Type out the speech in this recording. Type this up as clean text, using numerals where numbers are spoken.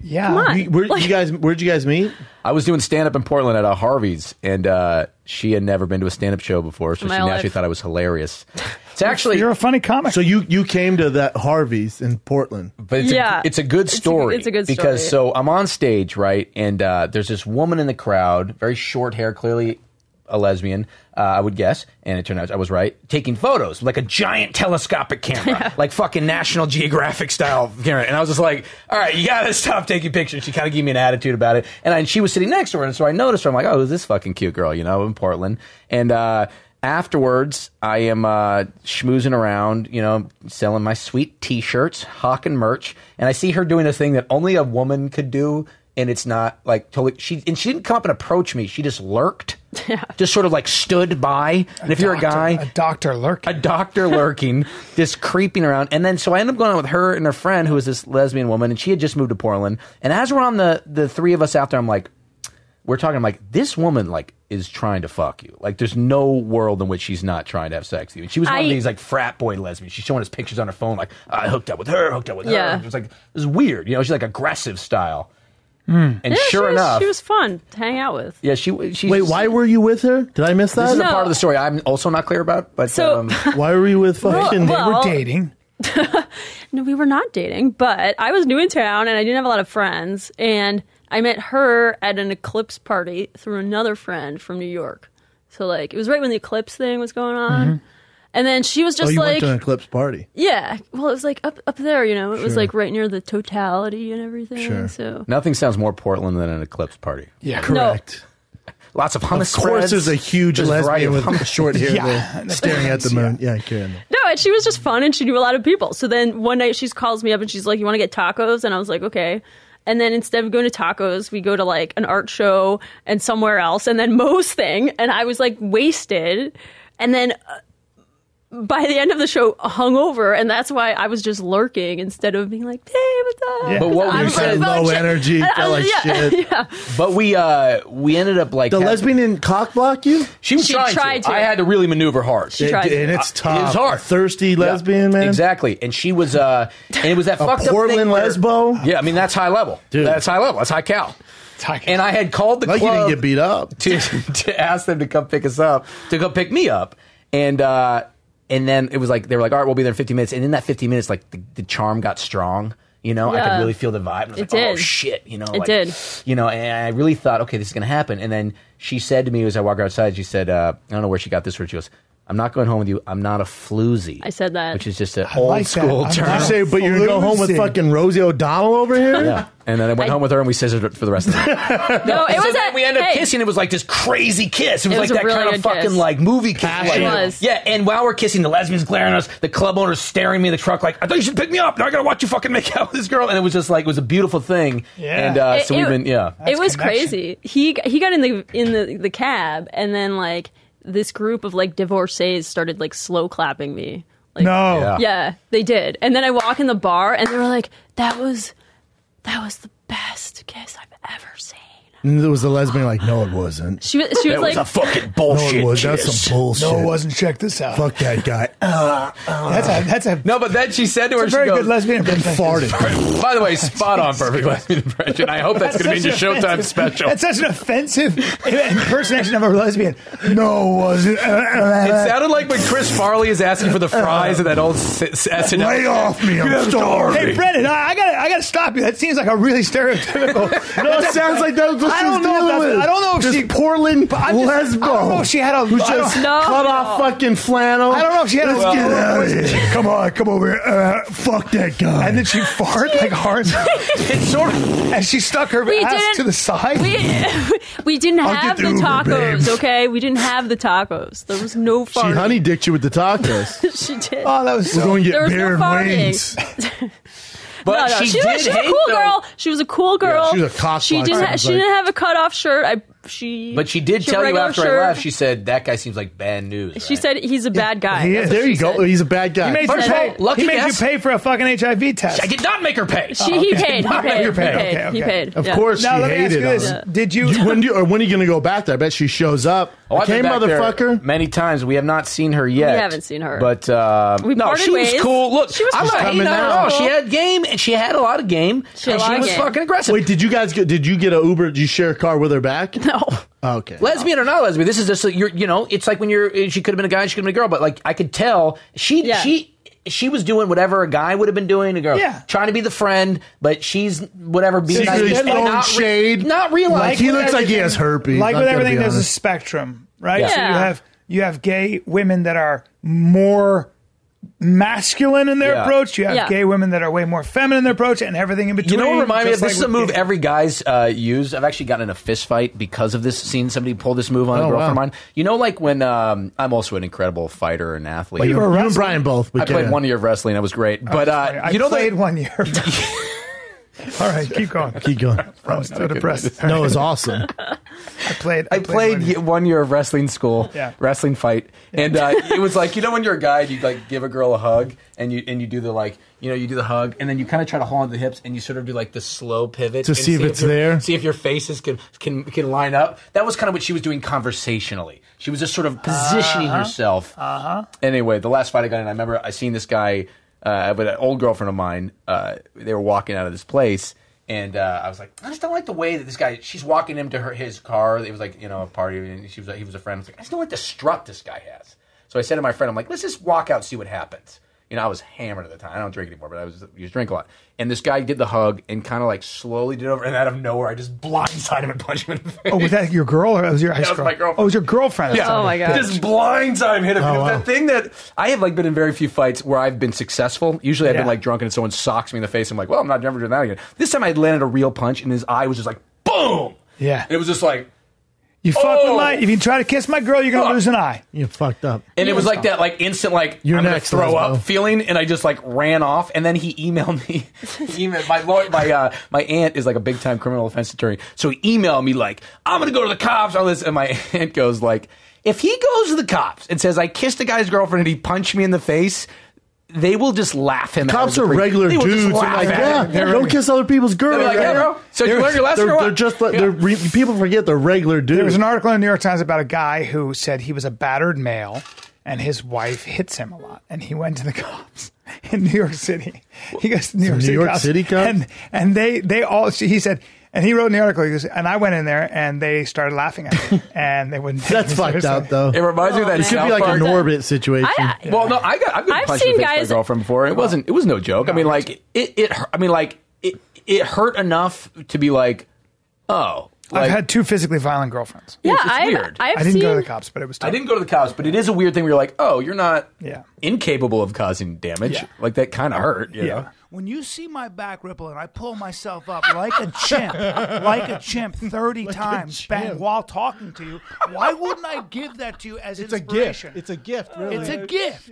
Yeah. Come on. Where'd you guys meet? I was doing stand-up in Portland at Harvey's, and she had never been to a stand-up show before, so she naturally thought I was hilarious. It's actually... You're a funny comic. So you came to that Harvey's in Portland. But it's a good story. It's a good story. Because so I'm on stage, right, and there's this woman in the crowd, very short hair, clearly a lesbian, I would guess, and it turned out I was right, taking photos, like a giant telescopic camera, like fucking National Geographic style camera. And I was just like, all right, you gotta stop taking pictures. She kind of gave me an attitude about it. And she was sitting next to her, and so I noticed her. I'm like, oh, who's this fucking cute girl, in Portland? And afterwards, I am schmoozing around, selling my sweet T-shirts, hawking merch, and I see her doing a thing that only a woman could do, and it's not like totally. She didn't come up and approach me. She just lurked, just sort of like stood by. And if you're a guy, a doctor lurking, just creeping around. And then so I ended up going on with her and her friend, who was this lesbian woman, and she had just moved to Portland. And as we're on the three of us out there, I'm like, I'm like, this woman is trying to fuck you. Like, there's no world in which she's not trying to have sex with you. And she was one of these frat boy lesbians. She's showing us pictures on her phone, like, I hooked up with her. It was like, it was weird. She's like aggressive style. And sure enough, she was fun to hang out with. Yeah, she Wait, why were you with her? Did I miss that? This is a part of the story I'm also not clear about. But why were you with fucking? They were dating. No, we were not dating. But I was new in town and I didn't have a lot of friends. And I met her at an Eclipse party through another friend from New York. So it was right when the Eclipse thing was going on. Mm-hmm. And then she was just went to an Eclipse party. Yeah. Well, it was up there, It was right near the Totality and everything. Sure. So nothing sounds more Portland than an Eclipse party. Yeah, correct. No. Lots of hummus. Of course, there's a huge lesbian with hummus. Short hair staring at the moon. Yeah, Karen. No, and she was just fun, and she knew a lot of people. So then one night she calls me up and she's like, "You want to get tacos?" And I was like, "Okay." And then instead of going to tacos, we go to an art show and somewhere else, and then Moe's thing. And I was wasted, and then. By the end of the show, hungover, and that's why I was just lurking instead of being like, "Hey, what's up?" Yeah. But what you said, low energy, felt like shit. Yeah. But we ended up the lesbian didn't cock block you. She tried to. I had to really maneuver hard. She tried, and it's tough. It was hard. Thirsty lesbian, man. Exactly, and she was, and it was that fucked Portland up thing lesbo. Yeah, I mean that's high level. Dude. That's high level. That's high cal. And I had called the club. You didn't get beat up to ask them to come pick us up, to come pick me up, and then it was they were like, all right, we'll be there in 15 minutes. And in that 15 minutes, the charm got strong. I could really feel the vibe. And I was oh, shit. It did. And I really thought, okay, this is going to happen. And then she said to me as I walked outside, she said, I don't know where she got this word. She goes, I'm not going home with you. I'm not a floozy. I said that. Which is just an old school term. Did you say, but you're going to go home with fucking Rosie O'Donnell over here? Yeah. And then I went home with her and we scissored for the rest of the night. No, it was we ended up kissing. It was this crazy kiss. It was that really kind of fucking movie kiss. It was. Yeah, and while we're kissing, the lesbians glaring at us, the club owner's staring me in the truck I thought you should pick me up. Now I got to watch you fucking make out with this girl. And it was just it was a beautiful thing. Yeah. And so we've been, it was crazy. He got in the cab and then this group of divorcees started slow clapping me. No. Yeah, they did. And then I walk in the bar and they were like, that was the best kiss I've ever seen. And there was the lesbian no, it wasn't. She was that was a fucking bullshit. No, it was. That's some bullshit. No, it wasn't. Check this out. Fuck that guy. That's a no, but then she said to her, very good lesbian impression. Farted. By the way, spot on perfect lesbian impression. I hope that's going to be in your Showtime special. That's such an offensive impersonation of a lesbian. No, it wasn't. It sounded like when Chris Farley is asking for the fries in that old SNL. Lay off me, I'm starving. Hey, Brendan, I gotta stop you. That seems like a really stereotypical. No, it sounds like that was what I don't know if she Portland lesbo. I don't know if she had a who just cut off fucking flannel. I don't know if she had Let's get out of here. Come on, come over here. Fuck that guy. And then she farted hard. It's sort of. And she stuck her ass to the side. We didn't have the tacos, okay? We didn't have the tacos. There was no farting. She honey dicked you with the tacos. She did. Oh, that was We're going to get bear no wings. But no, she was a cool girl. She was a cool girl. Yeah, she was a cock She didn't have a cutoff shirt. But she did tell you after I left. She said that guy seems like bad news. She said he's a bad guy. There you go. He's a bad guy. He made you pay for a fucking HIV test. I did not make her pay. He paid. He paid. Of course, she hated him. Did you? When are you going to go back there? I bet she shows up. Okay, motherfucker. Many times. We have not seen her yet. We haven't seen her. But no, she was cool. Look, I'm not hating on her at all. She had game, and she had a lot of game. She was fucking aggressive. Wait, did you get an Uber? Did you share a car with her back? No. Okay. Lesbian or not lesbian, this is just it's like when she could have been a guy and she could have been a girl, but like I could tell she was doing whatever a guy would have been doing, a girl trying to be the friend, but she's whatever being nice, shade, not realizing he looks like he has herpes. Like with everything, there's a spectrum, right? Yeah. So you have gay women that are more masculine in their approach. You have gay women that are way more feminine in their approach, and everything in between. You know what reminded me of? This is a move every guy's used. I've actually gotten in a fist fight because of this. Seen somebody pull this move on a girlfriend of mine. You know, like when I'm also an incredible fighter and athlete. Well, you and Brian both. I played 1 year of wrestling. That was great. But I played 1 year. All right, keep going. Keep going. I was so depressed. No, it was awesome. I played 1 year of wrestling school, wrestling fight, and it was like, you know, when you're a guy, you like give a girl a hug, and you do the like, you know, you do the hug, and then you kind of try to hold on to the hips, and you sort of do like the slow pivot to see if it's there, see if your faces can line up. That was kind of what she was doing conversationally. She was just sort of positioning herself. Anyway, the last fight I got in, I remember I seen this guy. But an old girlfriend of mine, they were walking out of this place, and I was like, I just don't like the way that this guy. She's walking him to his car. It was like, you know, a party, and he was a friend. I was like, I just don't like the strut this guy has. So I said to my friend, I'm like, let's just walk out and see what happens. You know, I was hammered at the time. I don't drink anymore, but I used to drink a lot. And this guy did the hug and kind of like slowly did it over, and out of nowhere, I just blindsided him and punched him in the face. Oh, was that your girl or was your high school? That was my girlfriend. Oh, it was your girlfriend. Yeah. Oh my god. Just blindside him, hit him. That thing that I have like been in very few fights where I've been successful. Usually I've been like drunk and someone socks me in the face. I'm like, well, I'm not never doing that again. This time I landed a real punch and his eye was just like, boom. Yeah. And it was just like, you fuck with if you try to kiss my girl, you're gonna lose an eye. You fucked up. And it was like that, like instant, like you're I'm gonna throw up feeling, and I just like ran off. And then he emailed me. My aunt is like a big time criminal defense attorney, so he emailed me like, I'm gonna go to the cops on this. And my aunt goes like, if he goes to the cops and says I kissed a guy's girlfriend and he punched me in the face, they will just laugh him. Cops are regular dudes. Like, don't kiss other people's girls. Like, bro. So you learned your lesson. They're just like people forget they're regular dudes. There was an article in the New York Times about a guy who said he was a battered male, and his wife hits him a lot, and he went to the cops in New York City. He goes to New York City cops, and they all. He said. And he wrote in the article, he goes, and I went in there, and they started laughing at me, and they wouldn't. That's fucked up, though. It reminds me of that. It could be like a Norbit situation. Well, no, I've been punched in the face by a girlfriend before. It was no joke. No, I mean, like it hurt enough to be like, oh. I've had 2 physically violent girlfriends. Yeah, it's weird. I didn't go to the cops, but it was tough. I didn't go to the cops, but it is a weird thing where you're like, oh, you're not incapable of causing damage. Yeah. Like, that kind of hurt, you know? When you see my back ripple and I pull myself up like a chimp 30 times bang, while talking to you, why wouldn't I give that to you as inspiration? It's a gift, really. It's a gift.